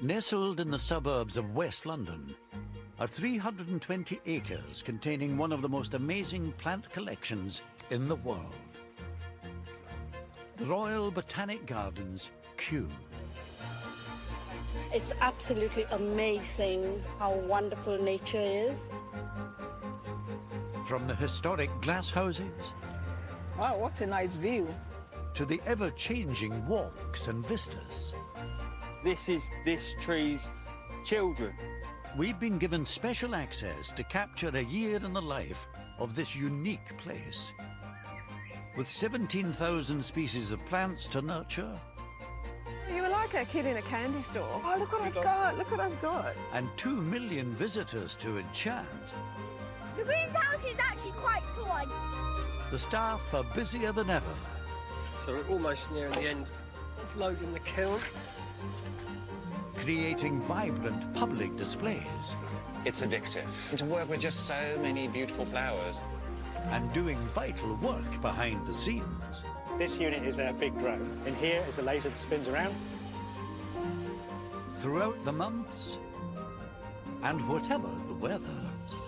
Nestled in the suburbs of West London are 320 acres containing one of the most amazing plant collections in the world. The Royal Botanic Gardens, Kew. It's absolutely amazing how wonderful nature is. From the historic glass houses Wow, what a nice view. to the ever-changing walks and vistas, This is this tree's children. we've been given special access to capture a year in the life of this unique place. With 17,000 species of plants to nurture You were like a kid in a candy store. Oh, look what I've got, look what I've got. and 2 million visitors to enchant, The greenhouse is actually quite tall. the staff are busier than ever. So we're almost near the end of loading the kiln. Creating vibrant public displays It's addictive to work with just so many beautiful flowers. and doing vital work behind the scenes. This unit is a big drone. In here is a laser that spins around. Throughout the months and whatever the weather,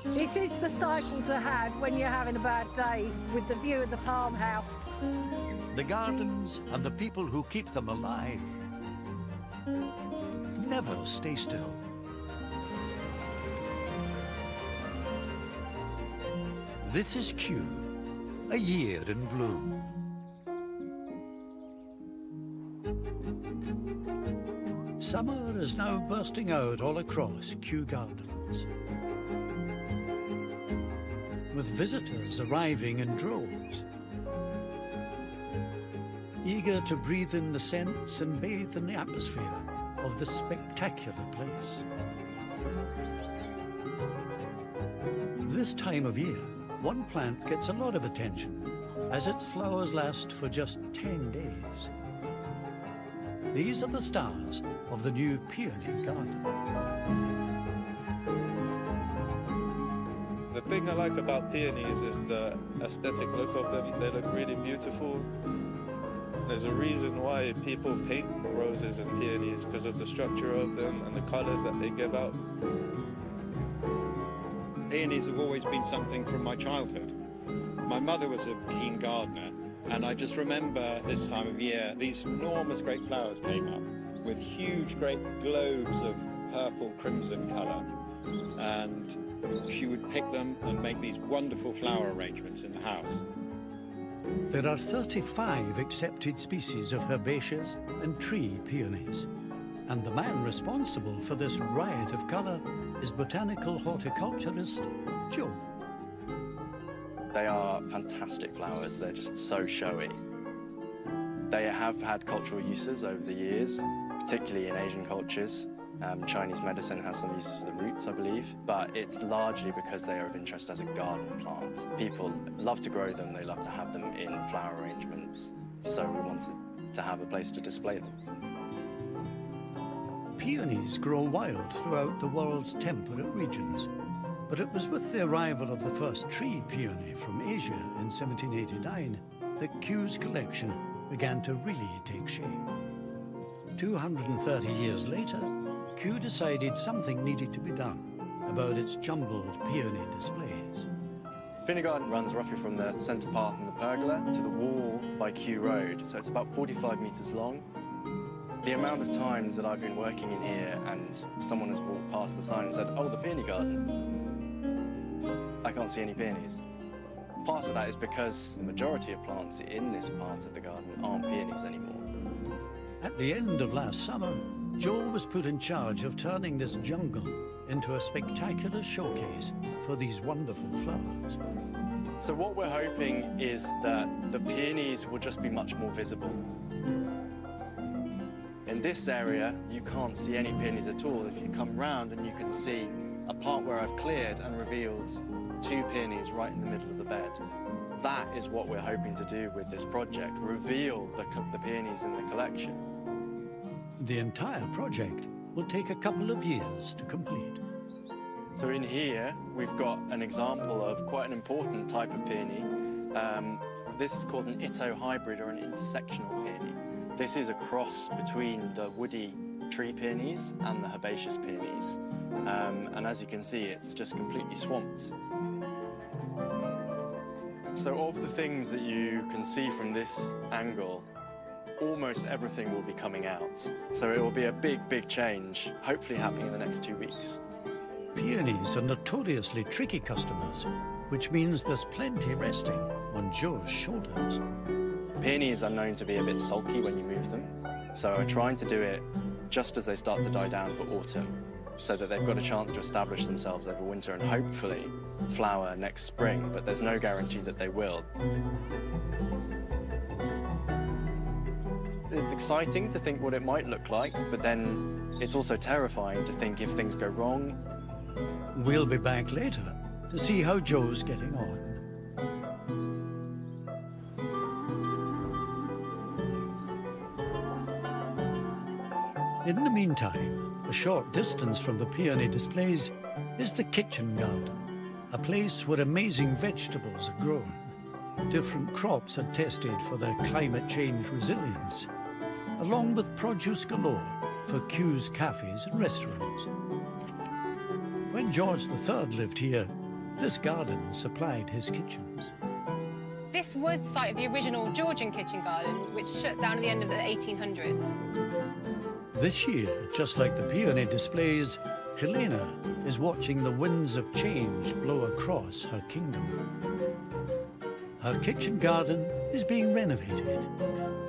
This is the cycle to have when you're having a bad day with the view of the farmhouse. the gardens and the people who keep them alive never stay still. This is Kew, a year in bloom. Summer is now bursting out all across Kew Gardens, with visitors arriving in droves, eager to breathe in the scents and bathe in the atmosphere of this spectacular place. This time of year, one plant gets a lot of attention, as its flowers last for just 10 days. These are the stars of the new peony garden. The thing I like about peonies is the aesthetic look of them. They look really beautiful. There's a reason why people paint roses and peonies, because of the structure of them and the colors that they give out. Peonies have always been something from my childhood. My mother was a keen gardener, and I just remember this time of year, these enormous great flowers came up with huge great globes of purple crimson colour, and she would pick them and make these wonderful flower arrangements in the house. There are 35 accepted species of herbaceous and tree peonies, and the man responsible for this riot of colour is botanical horticulturist Joe. They are fantastic flowers. They're just so showy. They have had cultural uses over the years, particularly in Asian cultures. Chinese medicine has some uses for the roots, I believe, but it's largely because they are of interest as a garden plant. People love to grow them, they love to have them in flower arrangements, so we wanted to have a place to display them. Peonies grow wild throughout the world's temperate regions, but it was with the arrival of the first tree peony from Asia in 1789 that Kew's collection began to really take shape. 230 years later, Kew decided something needed to be done about its jumbled peony displays. Peony Garden runs roughly from the centre path in the pergola to the wall by Kew Road, so it's about 45 metres long. The amount of times that I've been working in here and someone has walked past the sign and said, "Oh, the peony garden," I can't see any peonies. Part of that is because the majority of plants in this part of the garden aren't peonies anymore. At the end of last summer, Joel was put in charge of turning this jungle into a spectacular showcase for these wonderful flowers. So what we're hoping is that the peonies will just be much more visible. In this area, you can't see any peonies at all. If you come round and you can see a part where I've cleared and revealed 2 peonies right in the middle of the bed. That is what we're hoping to do with this project, reveal the peonies in the collection. The entire project will take a couple of years to complete. So in here, we've got an example of quite an important type of peony. This is called an Ito hybrid or an intersectional peony. This is a cross between the woody tree peonies and the herbaceous peonies. And as you can see, it's just completely swamped. So of the things that you can see from this angle, almost everything will be coming out. So it will be a big, big change, hopefully happening in the next 2 weeks. Peonies are notoriously tricky customers, which means there's plenty resting on Joe's shoulders. Peonies are known to be a bit sulky when you move them, so we're trying to do it just as they start to die down for autumn, so that they've got a chance to establish themselves over winter and hopefully flower next spring, but there's no guarantee that they will. It's exciting to think what it might look like, but then it's also terrifying to think if things go wrong. We'll be back later to see how Joe's getting on. In the meantime, a short distance from the peony displays is the kitchen garden, a place where amazing vegetables are grown. Different crops are tested for their climate change resilience, along with produce galore for Q's cafes and restaurants. When George III lived here, this garden supplied his kitchens. This was the site of the original Georgian kitchen garden, which shut down at the end of the 1800s. This year, just like the peony displays, Helena is watching the winds of change blow across her kingdom. Her kitchen garden is being renovated,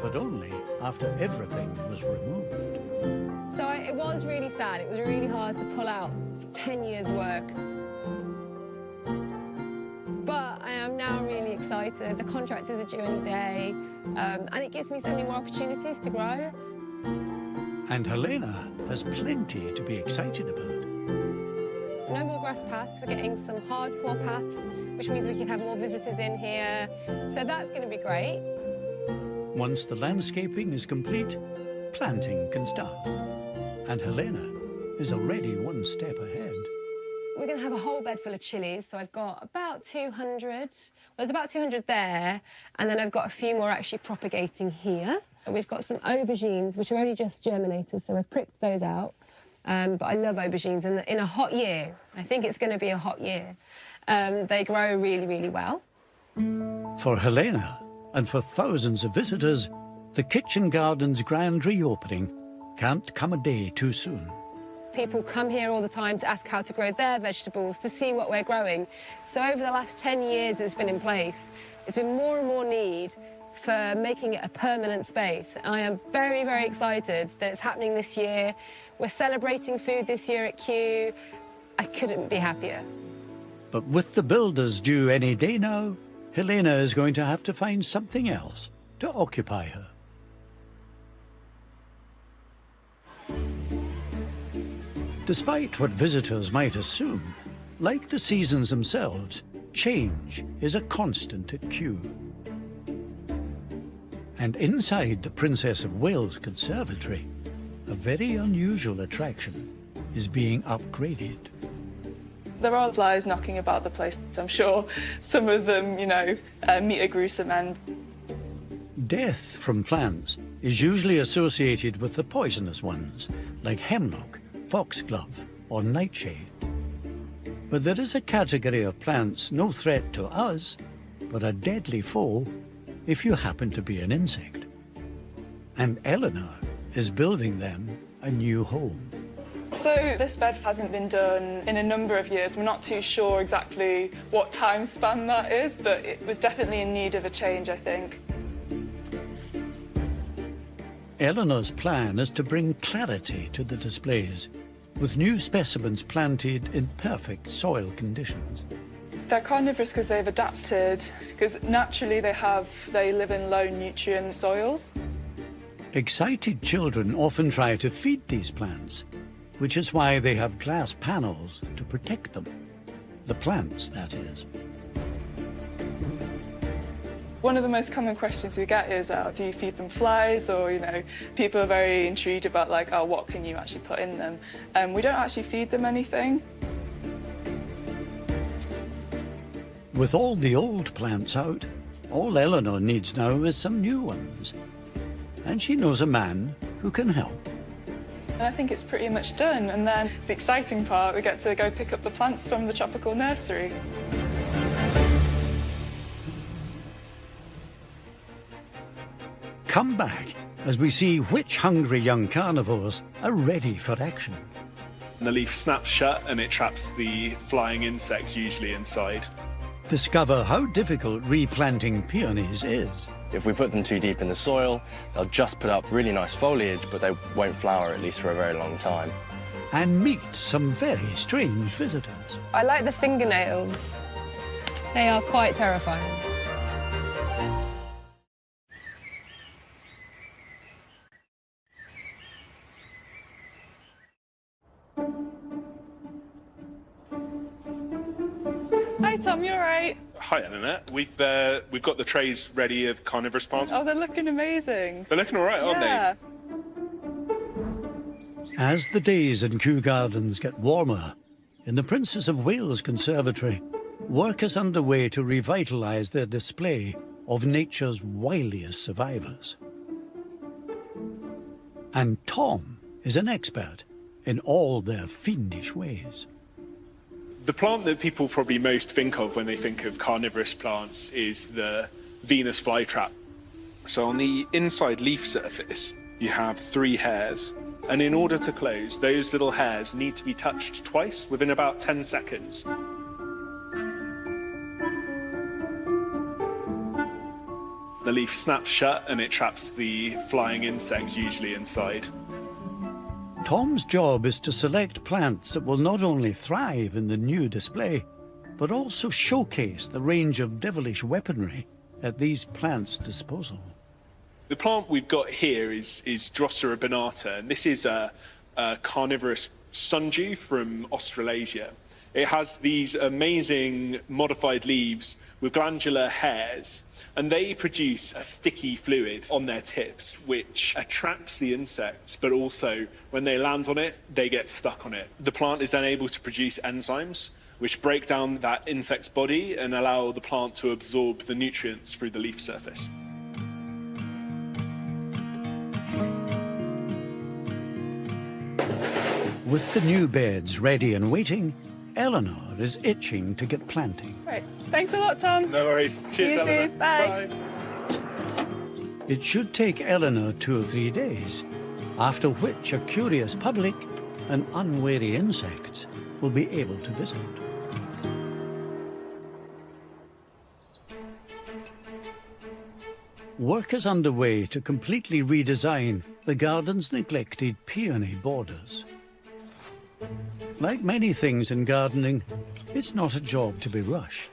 but only after everything was removed. So it was really sad. It was really hard to pull out 10 years' work. But I am now really excited. The contractors are due any day, and it gives me so many more opportunities to grow. And Helena has plenty to be excited about. No more grass paths, we're getting some hardcore paths, which means we can have more visitors in here. So that's going to be great. Once the landscaping is complete, planting can start. And Helena is already one step ahead. We're going to have a whole bed full of chilies, so I've got about 200. Well, there's about 200 there, and then I've got a few more actually propagating here. We've got some aubergines, which are only just germinated, so we've pricked those out. But I love aubergines, and in a hot year, I think it's going to be a hot year, they grow really, really well. For Helena, and for thousands of visitors, the kitchen garden's grand reopening can't come a day too soon. People come here all the time to ask how to grow their vegetables, to see what we're growing. So over the last 10 years it's been in place, there's been more and more need for making it a permanent space. I am very, very excited that it's happening this year. We're celebrating food this year at Kew. I couldn't be happier. But with the builders due any day now, Helena is going to have to find something else to occupy her. Despite what visitors might assume, like the seasons themselves, change is a constant at Kew. And inside the Princess of Wales Conservatory, a very unusual attraction is being upgraded. There are flies knocking about the place, I'm sure. Some of them, meet a gruesome end. Death from plants is usually associated with the poisonous ones, like hemlock, foxglove, or nightshade. But there is a category of plants no threat to us, but a deadly foe if you happen to be an insect. And Eleanor is building them a new home. So this bed hasn't been done in a number of years. We're not too sure exactly what time span that is, but it was definitely in need of a change, I think. Eleanor's plan is to bring clarity to the displays, with new specimens planted in perfect soil conditions. They're carnivorous because they've adapted, because naturally they live in low nutrient soils. Excited children often try to feed these plants, which is why they have glass panels to protect them. The plants, that is. One of the most common questions we get is, do you feed them flies? Or, people are very intrigued about, what can you actually put in them? We don't actually feed them anything. With all the old plants out, all Eleanor needs now is some new ones. And she knows a man who can help. And I think it's pretty much done. And then the exciting part, we get to go pick up the plants from the tropical nursery. Come back as we see which hungry young carnivores are ready for action. The leaf snaps shut and it traps the flying insect usually inside. Discover how difficult replanting peonies is. If we put them too deep in the soil, they'll just put up really nice foliage, but they won't flower, at least for a very long time. And meet some very strange visitors. I like the fingernails. They are quite terrifying. Hi Tom, you all right? Hi Annette, we've got the trays ready of carnivorous plants. Oh, they're looking amazing. They're looking all right, aren't Yeah. As the days in Kew Gardens get warmer, in the Princess of Wales Conservatory, work is underway to revitalise their display of nature's wiliest survivors. And Tom is an expert in all their fiendish ways. The plant that people probably most think of when they think of carnivorous plants is the Venus flytrap. So on the inside leaf surface, you have 3 hairs. And in order to close, those little hairs need to be touched twice within about 10 seconds. The leaf snaps shut and it traps the flying insect usually inside. Tom's job is to select plants that will not only thrive in the new display, but also showcase the range of devilish weaponry at these plants' disposal. The plant we've got here is Drosera binata, and this is a carnivorous sundew from Australasia. It has these amazing modified leaves with glandular hairs, and they produce a sticky fluid on their tips, which attracts the insects, but also when they land on it, they get stuck on it. The plant is then able to produce enzymes, which break down that insect's body and allow the plant to absorb the nutrients through the leaf surface. With the new beds ready and waiting, Eleanor is itching to get planting. Right. Thanks a lot, Tom. No worries. Cheers, See you Eleanor. soon. Bye. It should take Eleanor 2 or 3 days, after which a curious public and unwary insects will be able to visit. Work is underway to completely redesign the garden's neglected peony borders. Like many things in gardening, it's not a job to be rushed.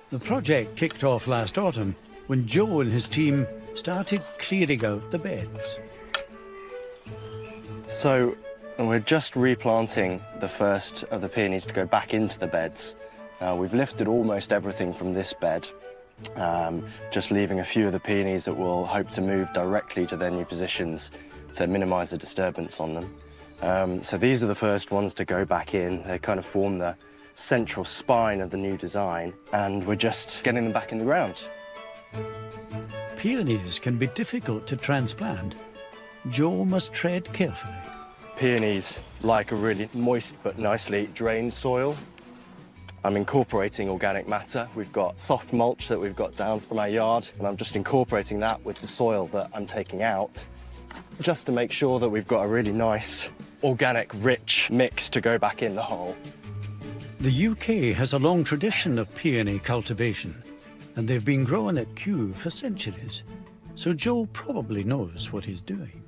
The project kicked off last autumn when Joe and his team started clearing out the beds. So we're just replanting the first of the peonies to go back into the beds. We've lifted almost everything from this bed, just leaving a few of the peonies that we'll hope to move directly to their new positions to minimise the disturbance on them. So these are the first ones to go back in. They kind of form the central spine of the new design, and we're just getting them back in the ground. Peonies can be difficult to transplant. Joe must tread carefully. Peonies like a really moist but nicely drained soil. I'm incorporating organic matter. We've got soft mulch that we've got down from our yard, and I'm just incorporating that with the soil that I'm taking out, just to make sure that we've got a really nice, organic, rich mix to go back in the hole. The UK has a long tradition of peony cultivation, and they've been growing at Kew for centuries, so Joe probably knows what he's doing.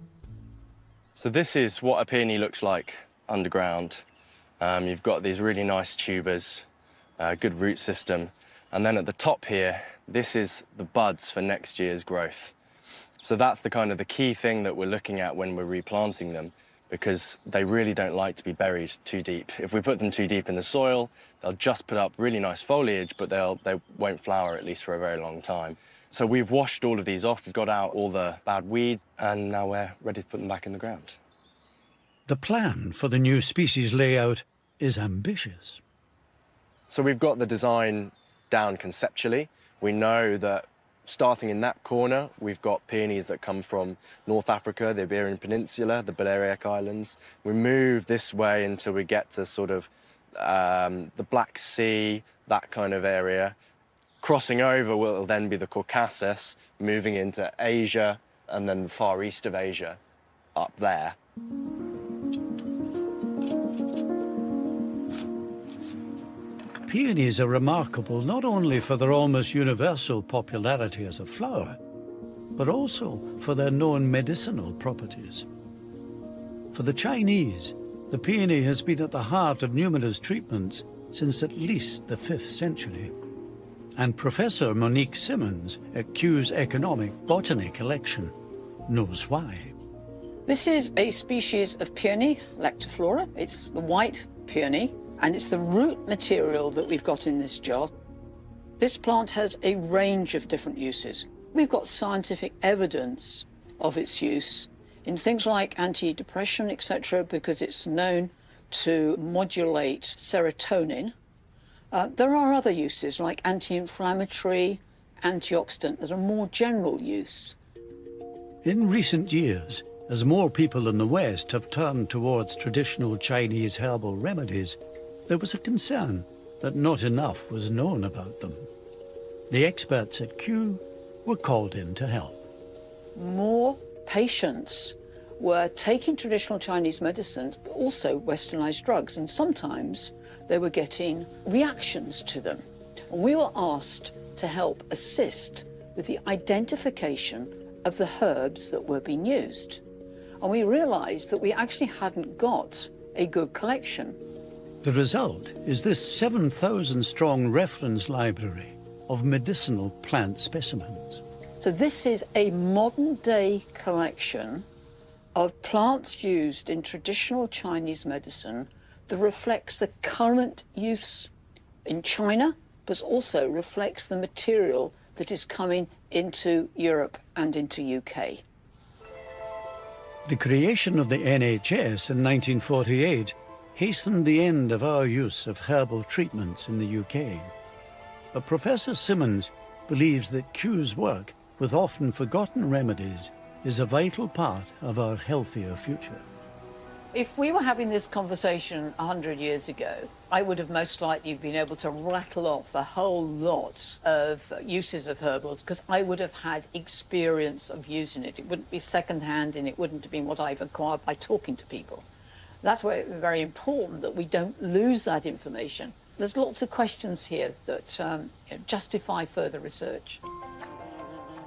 So this is what a peony looks like underground. You've got these really nice tubers, good root system, and then at the top here, this is the buds for next year's growth. So that's the kind of the key thing that we're looking at when we're replanting them, because they really don't like to be buried too deep. If we put them too deep in the soil, they'll just put up really nice foliage, but they won't flower, at least for a very long time. So we've washed all of these off, we've got out all the bad weeds, and now we're ready to put them back in the ground. The plan for the new species layout is ambitious. So we've got the design down conceptually. We know that starting in that corner, we've got peonies that come from North Africa, the Iberian Peninsula, the Balearic Islands. We move this way until we get to sort of the Black Sea, that kind of area. Crossing over will then be the Caucasus, moving into Asia, and then the far east of Asia, up there. Peonies are remarkable not only for their almost universal popularity as a flower, but also for their known medicinal properties. For the Chinese, the peony has been at the heart of numerous treatments since at least the 5th century. And Professor Monique Simmons at Kew's Economic Botany Collection knows why. This is a species of peony, Lactiflora. It's the white peony, and it's the root material that we've got in this jar. This plant has a range of different uses. We've got scientific evidence of its use in things like antidepressant, etc., because it's known to modulate serotonin. There are other uses like anti-inflammatory, antioxidant that are more general use. In recent years, as more people in the West have turned towards traditional Chinese herbal remedies, there was a concern that not enough was known about them. The experts at Kew were called in to help. More patients were taking traditional Chinese medicines, but also westernized drugs, and sometimes they were getting reactions to them. And we were asked to help assist with the identification of the herbs that were being used. And we realized that we actually hadn't got a good collection. The result is this 7,000-strong reference library of medicinal plant specimens. So this is a modern-day collection of plants used in traditional Chinese medicine that reflects the current use in China, but also reflects the material that is coming into Europe and into UK. The creation of the NHS in 1948 hastened the end of our use of herbal treatments in the UK. But Professor Simmons believes that Kew's work with often forgotten remedies is a vital part of our healthier future. If we were having this conversation 100 years ago, I would have most likely been able to rattle off a whole lot of uses of herbals because I would have had experience of using it. It wouldn't be secondhand and it wouldn't have been what I've acquired by talking to people. That's why it's very important that we don't lose that information. There's lots of questions here that justify further research.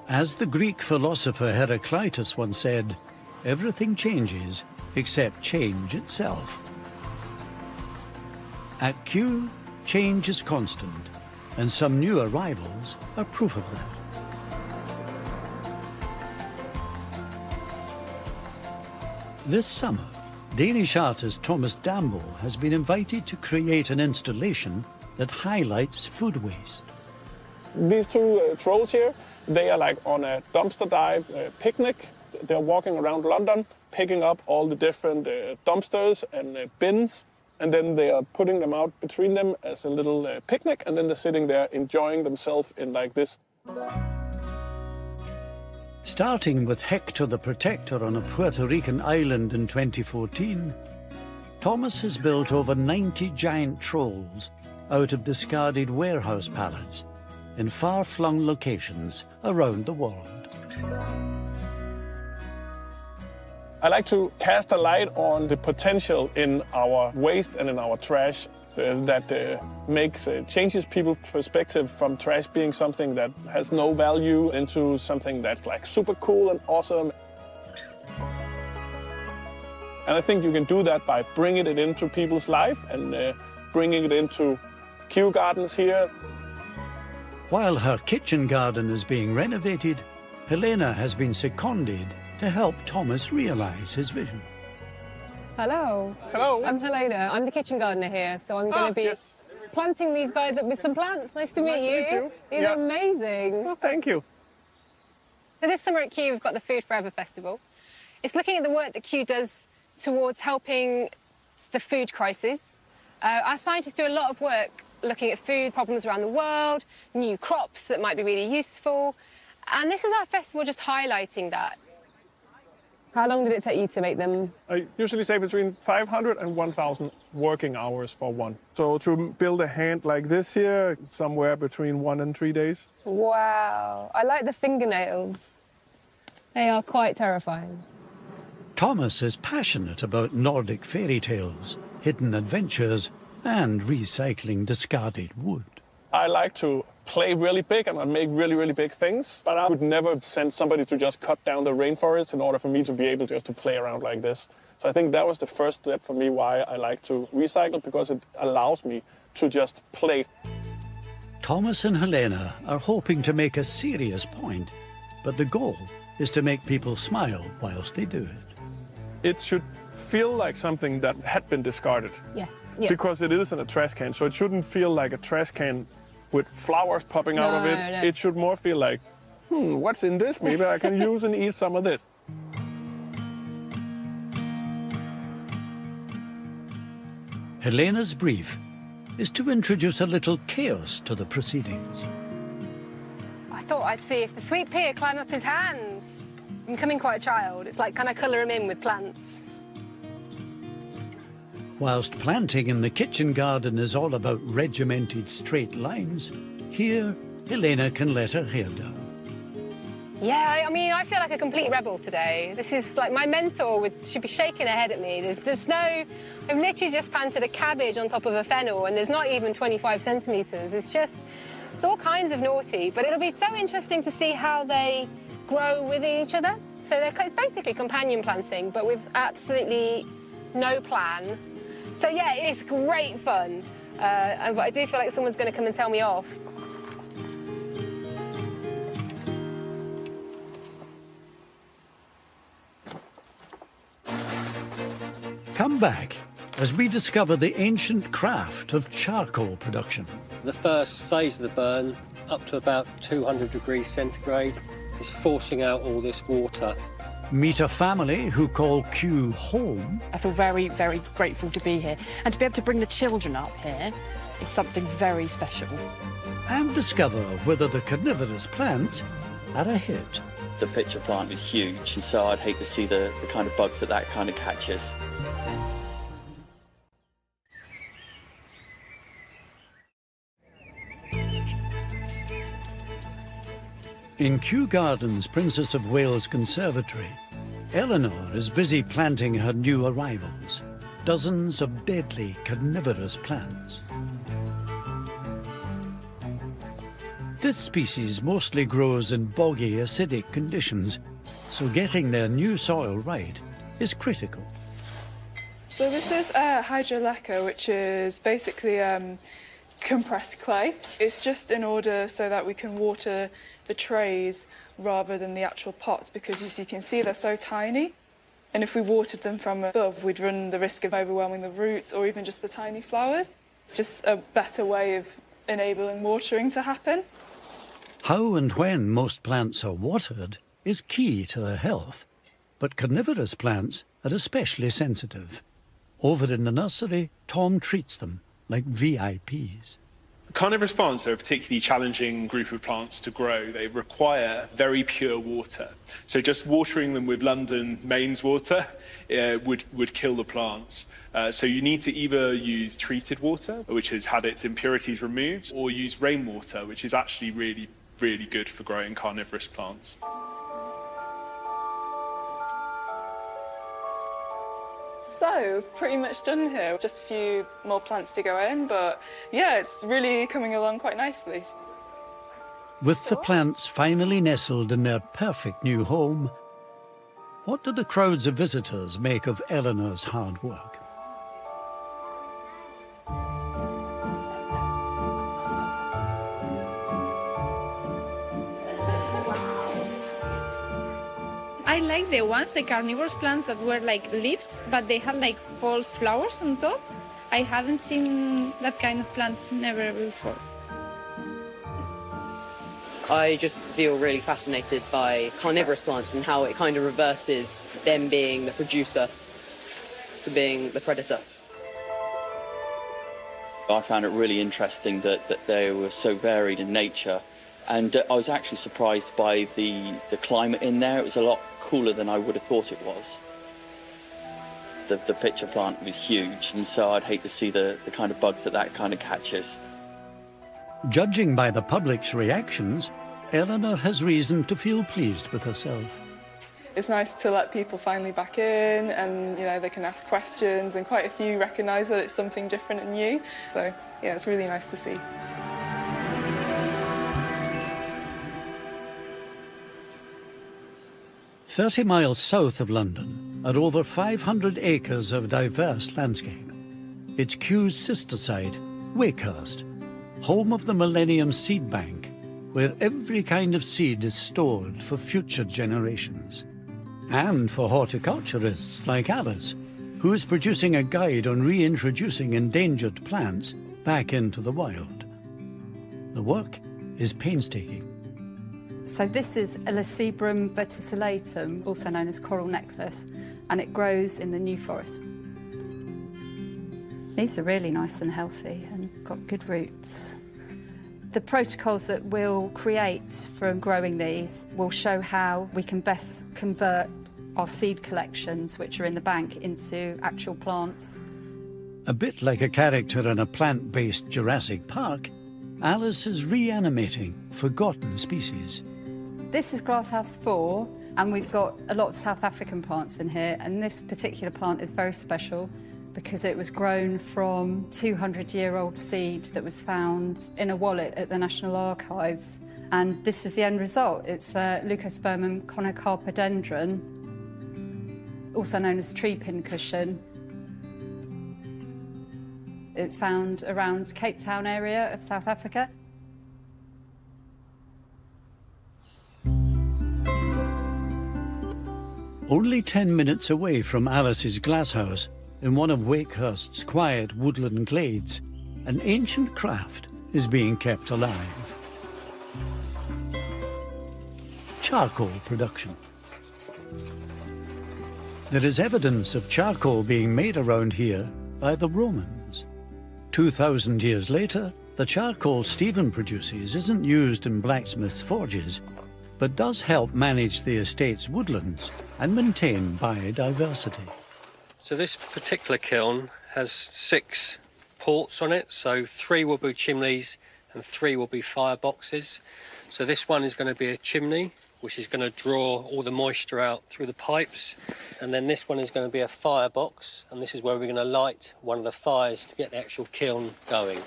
As the Greek philosopher Heraclitus once said, everything changes except change itself. At Kew, change is constant, and some new arrivals are proof of that. This summer, Danish artist Thomas Dambo has been invited to create an installation that highlights food waste. These two trolls here, they are like on a dumpster dive picnic. They're walking around London, picking up all the different dumpsters and bins, and then they are putting them out between them as a little picnic, and then they're sitting there enjoying themselves in like this. Starting with Hector the Protector on a Puerto Rican island in 2014, Thomas has built over 90 giant trolls out of discarded warehouse pallets in far-flung locations around the world. I like to cast a light on the potential in our waste and in our trash that changes people's perspective from trash being something that has no value into something that's like super cool and awesome. And I think you can do that by bringing it into people's life and bringing it into Kew Gardens here. While her kitchen garden is being renovated, Helena has been seconded to help Thomas realize his vision. Hello. Hello. I'm Helena. I'm the kitchen gardener here, so I'm going to be planting these guys up with some plants. Nice to meet you. These are amazing. Well, thank you. So this summer at Kew, we've got the Food Forever Festival. It's looking at the work that Kew does towards helping the food crisis. Our scientists do a lot of work looking at food problems around the world, new crops that might be really useful, And this is our festival just highlighting that. How long did it take you to make them? I usually say between 500 and 1,000 working hours for one. So to build a hand like this here, somewhere between 1 and 3 days. Wow, I like the fingernails. They are quite terrifying. Thomas is passionate about Nordic fairy tales, hidden adventures, and recycling discarded wood. I like to play really big and I make really, really big things, but I would never send somebody to just cut down the rainforest in order for me to be able just to play around like this. So I think that was the first step for me why I like to recycle, because it allows me to just play. Thomas and Helena are hoping to make a serious point, but the goal is to make people smile whilst they do it. It should feel like something that had been discarded. Yeah. Because it is in a trash can, so it shouldn't feel like a trash can with flowers popping out of it. No. It should more feel like, what's in this? Maybe I can use and eat some of this. Helena's brief is to introduce a little chaos to the proceedings. I thought I'd see if the sweet pea would climb up his hand. I'm becoming quite a child. It's like, can I colour him in with plants? Whilst planting in the kitchen garden is all about regimented straight lines, here Helena can let her hair down. Yeah, I mean, I feel like a complete rebel today. This is like my mentor should be shaking her head at me. There's just I've literally just planted a cabbage on top of a fennel and there's not even 25 centimetres. It's all kinds of naughty, but it'll be so interesting to see how they grow with each other. So it's basically companion planting, but with absolutely no plan. So yeah, it's great fun, but I do feel like someone's going to come and tell me off. Come back as we discover the ancient craft of charcoal production. The first phase of the burn, up to about 200 degrees centigrade, is forcing out all this water. Meet a family who call Kew home. I feel very, very grateful to be here. And to be able to bring the children up here is something very special. And discover whether the carnivorous plants are a hit. The pitcher plant is huge, and so I'd hate to see the kind of bugs that kind of catches. In Kew Gardens, Princess of Wales Conservatory, Eleanor is busy planting her new arrivals, dozens of deadly carnivorous plants. This species mostly grows in boggy, acidic conditions, so getting their new soil right is critical. So this is hydroleca, which is basically compressed clay. It's just in order so that we can water the trays rather than the actual pots, because as you can see, they're so tiny. And if we watered them from above, we'd run the risk of overwhelming the roots or even just the tiny flowers. It's just a better way of enabling watering to happen. How and when most plants are watered is key to their health, but carnivorous plants are especially sensitive. Over in the nursery, Tom treats them like VIPs. Carnivorous plants are a particularly challenging group of plants to grow. They require very pure water. So just watering them with London mains water would kill the plants. So you need to either use treated water, which has had its impurities removed, or use rainwater, which is actually really, really good for growing carnivorous plants. So, pretty much done here. Just a few more plants to go in, but yeah, it's really coming along quite nicely. With the plants finally nestled in their perfect new home, what do the crowds of visitors make of Eleanor's hard work? I like the ones, the carnivorous plants that were like leaves, but they had like false flowers on top. I haven't seen that kind of plants never before. I just feel really fascinated by carnivorous plants and how it kind of reverses them being the producer to being the predator. I found it really interesting that they were so varied in nature, And I was actually surprised by the climate in there. It was a lot cooler than I would have thought it was. The pitcher plant was huge, and so I'd hate to see the kind of bugs that kind of catches. Judging by the public's reactions, Eleanor has reason to feel pleased with herself. It's nice to let people finally back in, and they can ask questions, and quite a few recognise that it's something different and new. So yeah, it's really nice to see. "30 miles south of London are over 500 acres of diverse landscape. It's Kew's sister site, Wakehurst, home of the Millennium Seed Bank, where every kind of seed is stored for future generations. And for horticulturists like Alice, who is producing a guide on reintroducing endangered plants back into the wild. The work is painstaking. So this is Elisebrum verticulatum, also known as coral necklace, and it grows in the New Forest. These are really nice and healthy and got good roots. The protocols that we'll create from growing these will show how we can best convert our seed collections, which are in the bank, into actual plants. A bit like a character in a plant-based Jurassic Park, Alice is reanimating forgotten species. This is Glasshouse 4, and we've got a lot of South African plants in here, and this particular plant is very special because it was grown from 200-year-old seed that was found in a wallet at the National Archives. And this is the end result. It's Leucospermum conocarpodendron, also known as tree pincushion. It's found around Cape Town area of South Africa. Only 10 minutes away from Alice's glasshouse, in one of Wakehurst's quiet woodland glades, an ancient craft is being kept alive. Charcoal production. There is evidence of charcoal being made around here by the Romans. 2,000 years later, the charcoal Stephen produces isn't used in blacksmiths' forges, but does help manage the estate's woodlands and maintain biodiversity. So this particular kiln has 6 ports on it, so 3 will be chimneys and 3 will be fireboxes. So this one is going to be a chimney, which is going to draw all the moisture out through the pipes. And then this one is going to be a firebox, and this is where we're going to light one of the fires to get the actual kiln going.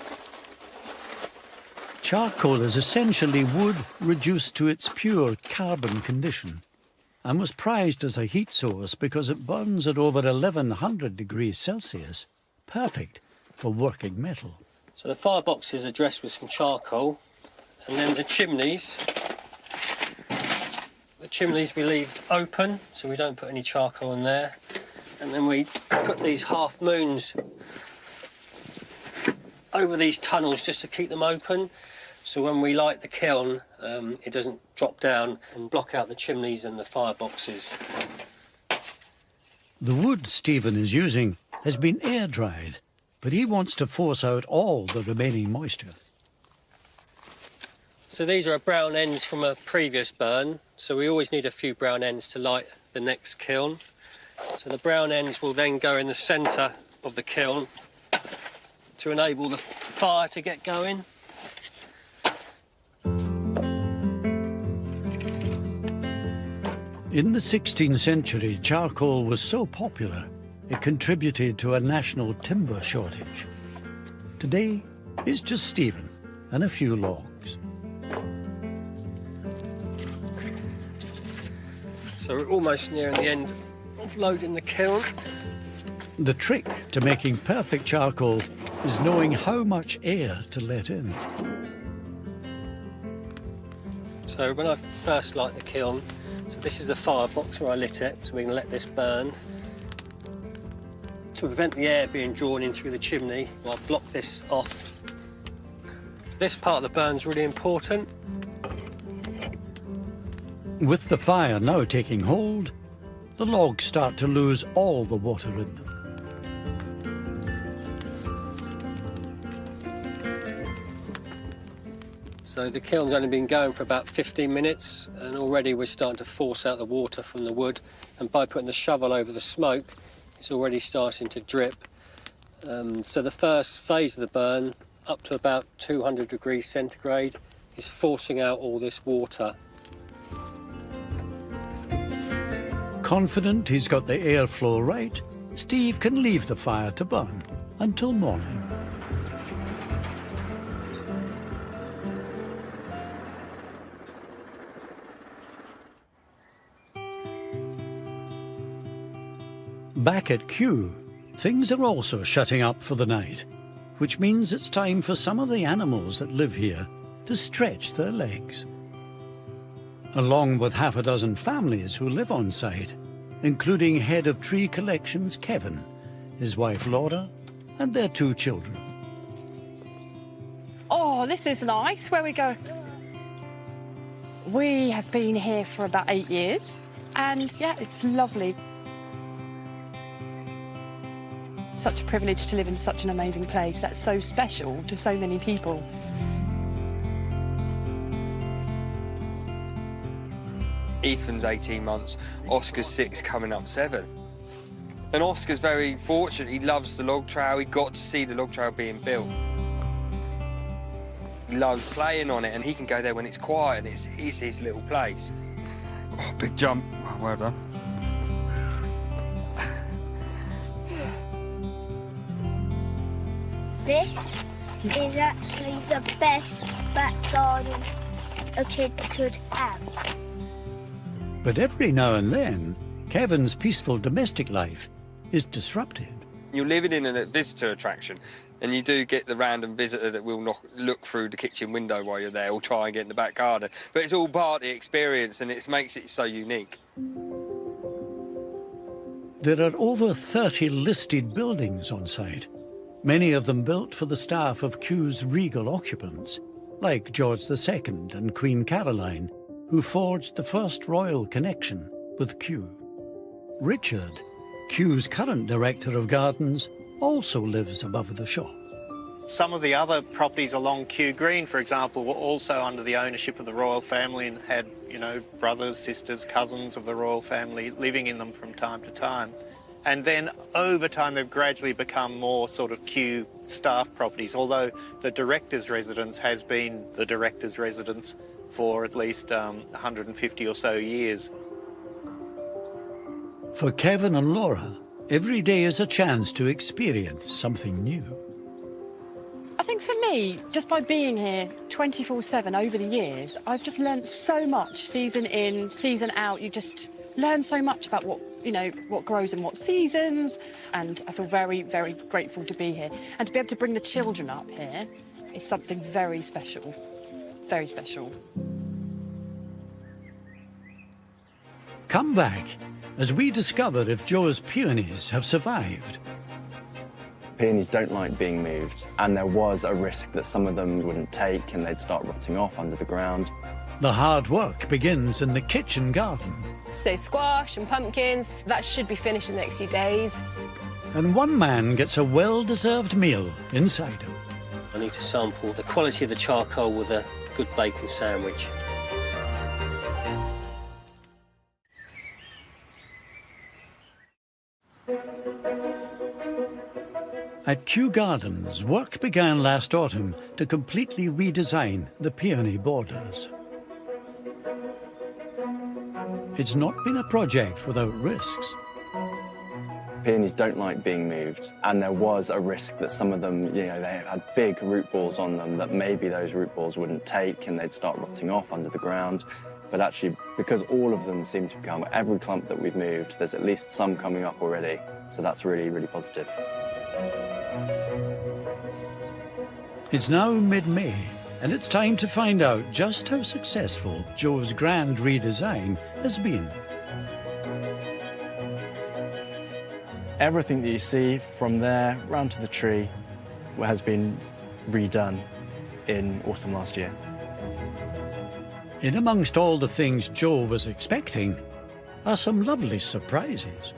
Charcoal is essentially wood reduced to its pure carbon condition, and was prized as a heat source because it burns at over 1100 degrees Celsius, perfect for working metal. So the fireboxes are dressed with some charcoal, and then the chimneys we leave open, so we don't put any charcoal in there. And then we put these half moons over these tunnels just to keep them open, so when we light the kiln, it doesn't drop down and block out the chimneys and the fireboxes. The wood Stephen is using has been air-dried, but he wants to force out all the remaining moisture. So these are brown ends from a previous burn, so we always need a few brown ends to light the next kiln. So the brown ends will then go in the centre of the kiln to enable the fire to get going. In the 16th century, charcoal was so popular, it contributed to a national timber shortage. Today, it's just Stephen and a few logs. So we're almost nearing the end of loading the kiln. The trick to making perfect charcoal is knowing how much air to let in. So when I first light the kiln, so this is the firebox where I lit it, so we can let this burn. To prevent the air being drawn in through the chimney, I'll block this off. This part of the burn's really important. With the fire now taking hold, the logs start to lose all the water in them. So the kiln's only been going for about 15 minutes, and already we're starting to force out the water from the wood, and by putting the shovel over the smoke, it's already starting to drip. So the first phase of the burn, up to about 200 degrees centigrade, is forcing out all this water. Confident he's got the airflow right, Steve can leave the fire to burn until morning. Back at Kew, things are also shutting up for the night, which means it's time for some of the animals that live here to stretch their legs. Along with half a dozen families who live on site, including head of tree collections Kevin, his wife Laura, and their 2 children. Oh, this is nice. Where we go? We have been here for about 8 years, and yeah, it's lovely. Such a privilege to live in such an amazing place that's so special to so many people. Ethan's 18 months, Oscar's 6, coming up 7. And Oscar's very fortunate. He loves the log trail. He got to see the log trail being built. He loves playing on it, and he can go there when it's quiet, and it's his little place. Oh, big jump. Oh, well done. This is actually the best back garden a kid could have. But every now and then, Kevin's peaceful domestic life is disrupted. You're living in a visitor attraction, and you do get the random visitor that will not look through the kitchen window while you're there or try and get in the back garden. But it's all part of the experience, and it makes it so unique. There are over 30 listed buildings on site, many of them built for the staff of Kew's regal occupants, like George II and Queen Caroline, who forged the first royal connection with Kew. Richard, Kew's current director of gardens, also lives above the shop. Some of the other properties along Kew Green, for example, were also under the ownership of the royal family and had, you know, brothers, sisters, cousins of the royal family living in them from time to time. And then over time, they've gradually become more sort of Kew staff properties, although the director's residence has been the director's residence for at least 150 or so years. For Kevin and Laura, every day is a chance to experience something new. I think for me, just by being here 24/7 over the years, I've just learnt so much season in, season out. You just learn so much about what, you know, what grows in what seasons, and I feel very, very grateful to be here. And to be able to bring the children up here is something very special, very special. Come back as we discover if Joe's peonies have survived. Peonies don't like being moved, and there was a risk that some of them wouldn't take and they'd start rotting off under the ground. The hard work begins in the kitchen garden. So squash and pumpkins, that should be finished in the next few days. And one man gets a well-deserved meal inside him. I need to sample the quality of the charcoal with a good bacon sandwich. At Kew Gardens, work began last autumn to completely redesign the peony borders. It's not been a project without risks. Peonies don't like being moved, and there was a risk that some of them, you know, they had big root balls on them that maybe those root balls wouldn't take and they'd start rotting off under the ground. But actually, because all of them seem to come, every clump that we've moved, there's at least some coming up already. So that's really, really positive. It's now mid-May, and it's time to find out just how successful Joe's grand redesign has been. Everything that you see from there round to the tree has been redone in autumn last year. In amongst all the things Joe was expecting are some lovely surprises.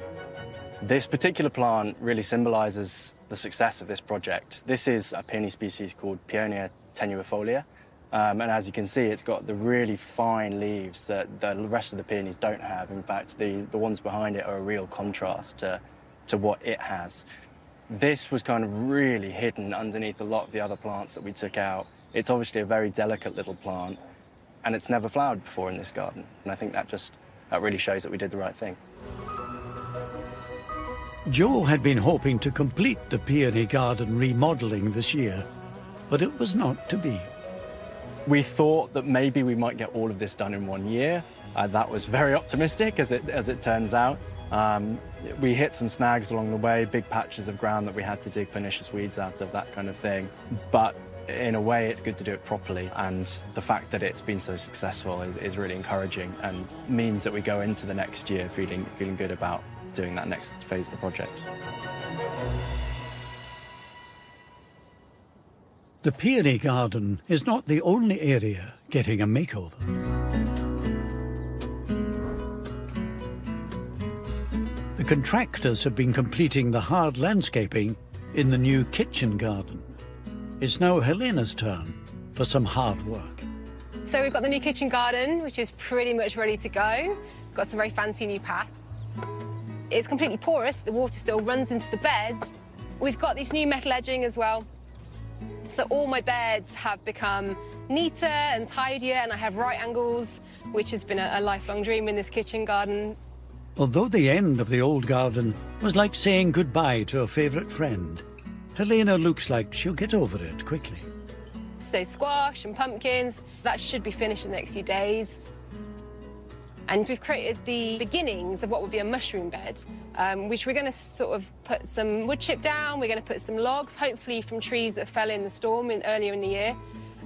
This particular plant really symbolises the success of this project. This is a peony species called Peonia tenuifolia, And as you can see, it's got the really fine leaves that the rest of the peonies don't have. In fact, the ones behind it are a real contrast to what it has. This was kind of really hidden underneath a lot of the other plants that we took out. It's obviously a very delicate little plant, and it's never flowered before in this garden. And I think that really shows that we did the right thing. Joe had been hoping to complete the peony garden remodelling this year, but it was not to be. We thought that maybe we might get all of this done in 1 year. That was very optimistic, as it turns out. We hit some snags along the way, big patches of ground that we had to dig pernicious weeds out of, that kind of thing. But in a way, it's good to do it properly, and the fact that it's been so successful is really encouraging and means that we go into the next year feeling good about doing that next phase of the project. The peony garden is not the only area getting a makeover. The contractors have been completing the hard landscaping in the new kitchen garden. It's now Helena's turn for some hard work. So we've got the new kitchen garden, which is pretty much ready to go. We've got some very fancy new paths. It's completely porous, the water still runs into the beds. We've got this new metal edging as well. So all my beds have become neater and tidier, and I have right angles, which has been a lifelong dream in this kitchen garden. Although the end of the old garden was like saying goodbye to a favourite friend, Helena looks like she'll get over it quickly. So squash and pumpkins, that should be finished in the next few days. And we've created the beginnings of what would be a mushroom bed, which we're going to sort of put some wood chip down. We're going to put some logs, hopefully from trees that fell in the storm earlier in the year.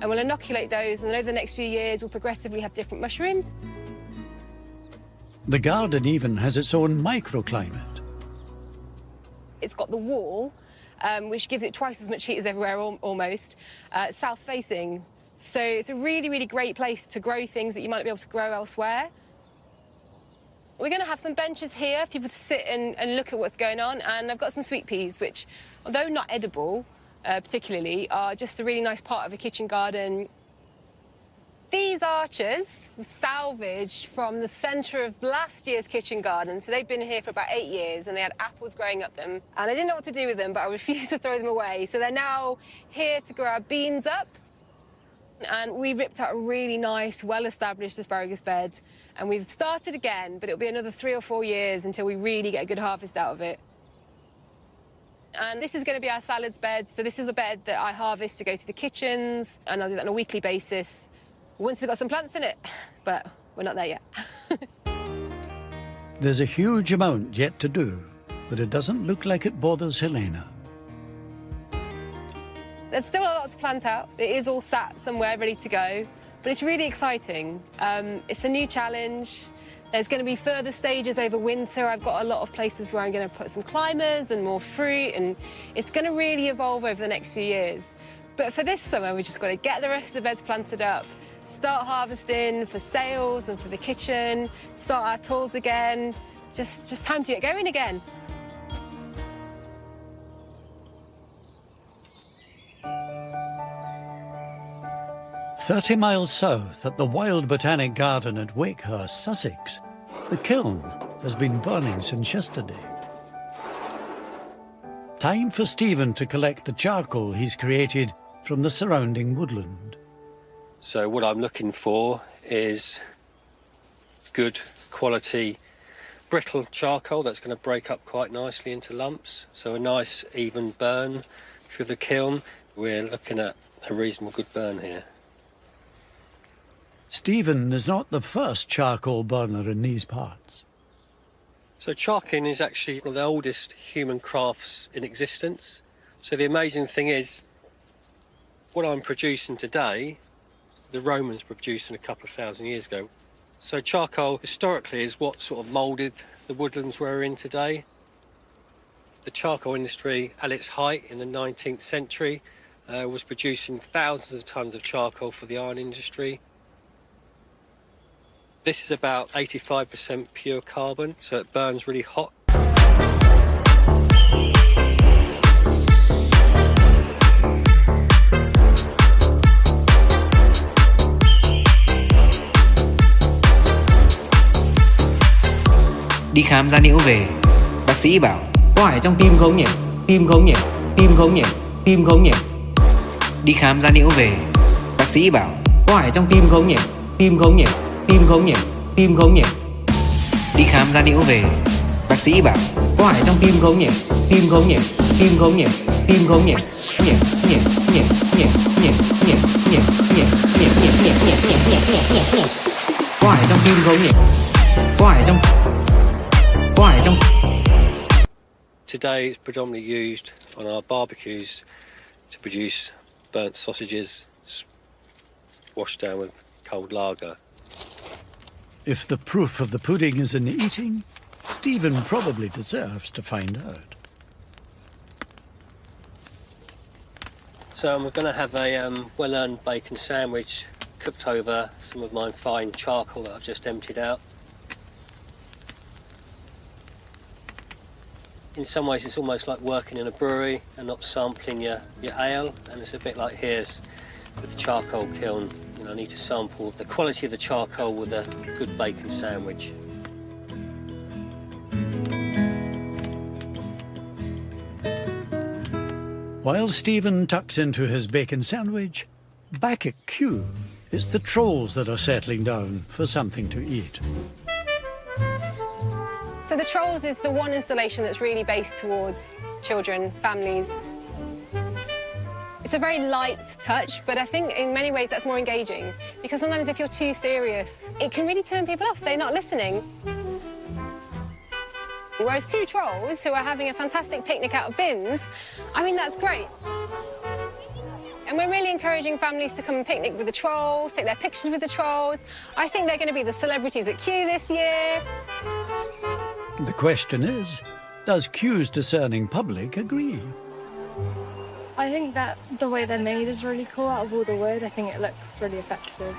And we'll inoculate those, and then over the next few years, we'll progressively have different mushrooms. The garden even has its own microclimate. It's got the wall, which gives it twice as much heat as everywhere almost, south-facing. So it's a really, really great place to grow things that you might not be able to grow elsewhere. We're going to have some benches here for people to sit and look at what's going on, and I've got some sweet peas, which, although not edible particularly, are just a really nice part of a kitchen garden. These arches were salvaged from the centre of last year's kitchen garden, so they've been here for about 8 years, and they had apples growing up them, and I didn't know what to do with them, but I refused to throw them away. So they're now here to grow our beans up, and we ripped out a really nice, well-established asparagus bed, and we've started again, but it'll be another 3 or 4 years until we really get a good harvest out of it. And this is going to be our salads bed, so this is the bed that I harvest to go to the kitchens, and I'll do that on a weekly basis once they've got some plants in it, but we're not there yet. There's a huge amount yet to do, but it doesn't look like it bothers Helena. There's still a lot to plant out. It is all sat somewhere ready to go, but it's really exciting. It's a new challenge. There's going to be further stages over winter. I've got a lot of places where I'm going to put some climbers and more fruit, and it's going to really evolve over the next few years. But for this summer, we've just got to get the rest of the beds planted up, start harvesting for sales and for the kitchen, start our tours again. Just time to get going again. "30 miles south at the Wild Botanic Garden at Wakehurst, Sussex, the kiln has been burning since yesterday. Time for Stephen to collect the charcoal he's created from the surrounding woodland. So what I'm looking for is good quality brittle charcoal that's going to break up quite nicely into lumps. So a nice even burn through the kiln. We're looking at a reasonable good burn here. Stephen is not the first charcoal burner in these parts. So charking is actually one of the oldest human crafts in existence. So the amazing thing is, what I'm producing today, the Romans were producing a couple of thousand years ago. So charcoal historically is what sort of moulded the woodlands we're in today. The charcoal industry at its height in the 19th century was producing thousands of tons of charcoal for the iron industry. This is about 85% pure carbon, so it burns really hot. khám da liễu về, bác sĩ bảo có ải trong tim không nhỉ? Tim không nhỉ? Tim không nhỉ? Tim không nhỉ? Đi khám da liễu về, bác sĩ bảo có ải trong tim không nhỉ? Tim không nhỉ? Tim không nhỉ? Tim không nhỉ? Đi khám da liễu về, bác sĩ bảo có ải trong tim không nhỉ? Tim không nhỉ? Tim không nhỉ? Tim không nhỉ? Nhỉ nhỉ nhỉ nhỉ nhỉ nhỉ nhỉ nhỉ nhỉ nhỉ nhỉ nhỉ nhỉ nhỉ nhỉ. Có ải trong tim không nhỉ? Có ải trong Today it's predominantly used on our barbecues to produce burnt sausages washed down with cold lager. If the proof of the pudding is in the eating, Stephen probably deserves to find out. So we're going to have a well-earned bacon sandwich cooked over some of my fine charcoal that I've just emptied out. In some ways it's almost like working in a brewery and not sampling your ale, and it's a bit like here's with the charcoal kiln. You know, I need to sample the quality of the charcoal with a good bacon sandwich. While Stephen tucks into his bacon sandwich, back at Kew, it's the trolls that are settling down for something to eat. So the Trolls is the one installation that's really based towards children, families. It's a very light touch, but I think in many ways that's more engaging, because sometimes if you're too serious, it can really turn people off. They're not listening. Whereas two trolls who are having a fantastic picnic out of bins, I mean, that's great. And we're really encouraging families to come and picnic with the trolls, take their pictures with the trolls. I think they're going to be the celebrities at Kew this year. The question is, does Kew's discerning public agree? I think that the way they're made is really cool. Out of all the wood, I think it looks really effective.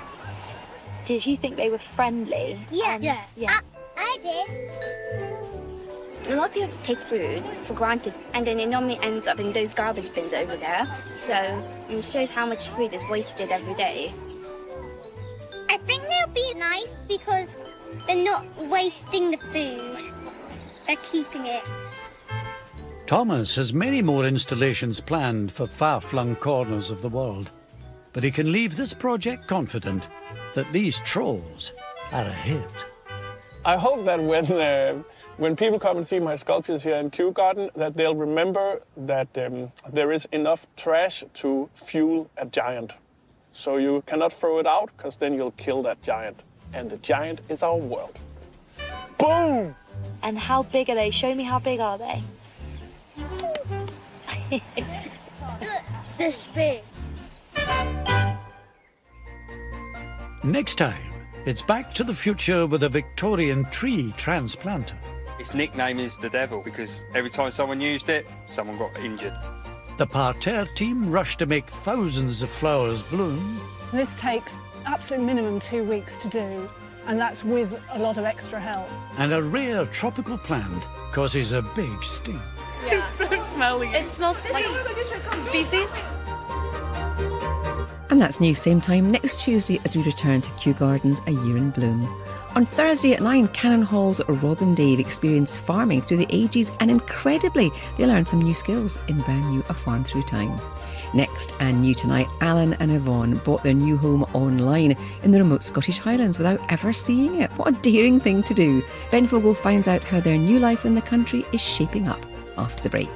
Did you think they were friendly? Yeah. I did. A lot of people take food for granted, and then it normally ends up in those garbage bins over there. So it shows how much food is wasted every day. I think they'll be nice because they're not wasting the food. They're keeping it. Thomas has many more installations planned for far-flung corners of the world, but he can leave this project confident that these trolls are a hit. I hope that when people come and see my sculptures here in Kew Garden, that they'll remember that there is enough trash to fuel a giant. So you cannot throw it out, because then you'll kill that giant. And the giant is our world. Boom! And how big are they? Show me how big are they? This big. Next time, it's Back to the Future with a Victorian tree transplanter. Its nickname is the Devil because every time someone used it, someone got injured. The parterre team rushed to make thousands of flowers bloom. This takes absolute minimum 2 weeks to do, and that's with a lot of extra help. And a rare tropical plant causes a big stink. Yeah. It's so smelly. It smells like feces. And that's news same time next Tuesday as we return to Kew Gardens A Year in Bloom. On Thursday at 9, Cannon Hall's Rob and Dave experience farming through the ages, and incredibly, they learn some new skills in brand new A Farm Through Time. Next and new tonight, Alan and Yvonne bought their new home online in the remote Scottish Highlands without ever seeing it. What a daring thing to do. Ben Fogel finds out how their new life in the country is shaping up after the break.